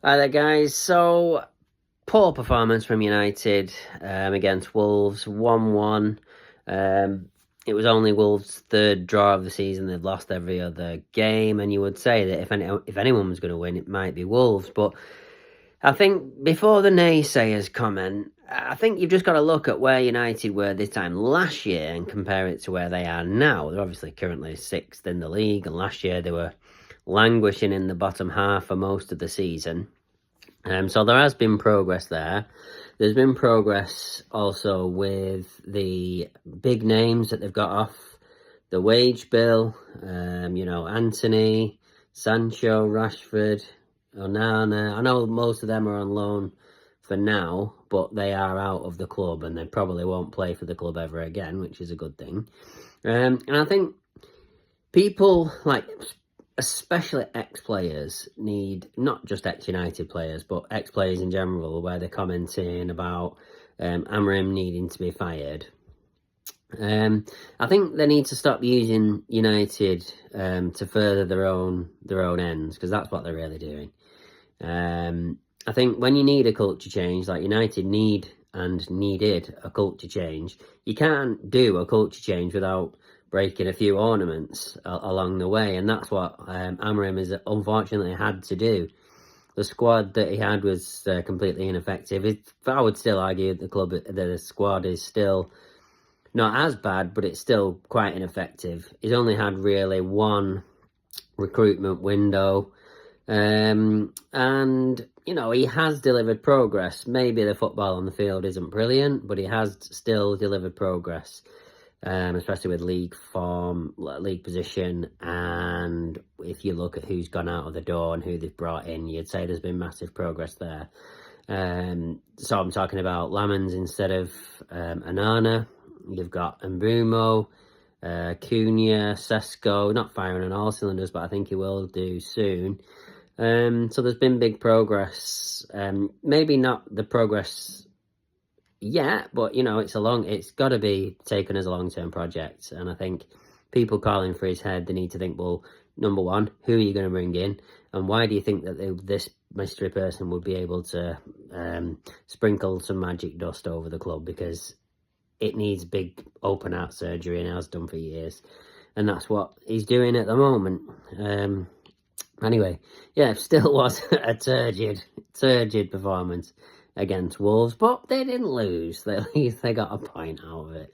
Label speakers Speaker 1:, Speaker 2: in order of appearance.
Speaker 1: Hi there, guys. So, poor performance from United against Wolves, 1-1. It was only Wolves' third draw of the season. They'd lost every other game, and you would say that if anyone was going to win, it might be Wolves. But I think before the naysayers comment, I think you've just got to look at where United were this time last year and compare it to where they are now. They're obviously currently sixth in the league, and last year they were languishing in the bottom half for most of the season. So there has been progress there. There's been progress also with the big names that they've got off the wage bill. Anthony, Sancho, Rashford, Onana. I know most of them are on loan for now, but they are out of the club and they probably won't play for the club ever again, which is a good thing. And I think people like, especially ex-players, need, not just ex-United players, but ex-players in general, where they're commenting about Amorim needing to be fired. I think they need to stop using United to further their own ends, because that's what they're really doing. I think when you need a culture change, like United needed a culture change, you can't do a culture change without breaking a few ornaments along the way, and that's what Amorim has unfortunately had to do. The squad that he had was completely ineffective. I would still argue that the squad is still not as bad, but it's still quite ineffective. He's only had really one recruitment window, and he has delivered progress. Maybe the football on the field isn't brilliant, but he has still delivered progress. Especially with league form, league position, and if you look at who's gone out of the door and who they've brought in, you'd say there's been massive progress there. So I'm talking about Lamens instead of Onana. You've got Mbeumo, Cunha, Sesko, not firing on all cylinders, but I think he will do soon. So there's been big progress. Maybe not the progress yet, but it's got to be taken as a long-term project. And I think people calling for his head, they need to think, well, number one, who are you going to bring in, and why do you think that this mystery person would be able to sprinkle some magic dust over the club? Because it needs big open heart surgery and has done for years, and that's what he's doing at the moment. Anyway, yeah, it still was a turgid performance against Wolves, but they didn't lose. At least they got a point out of it.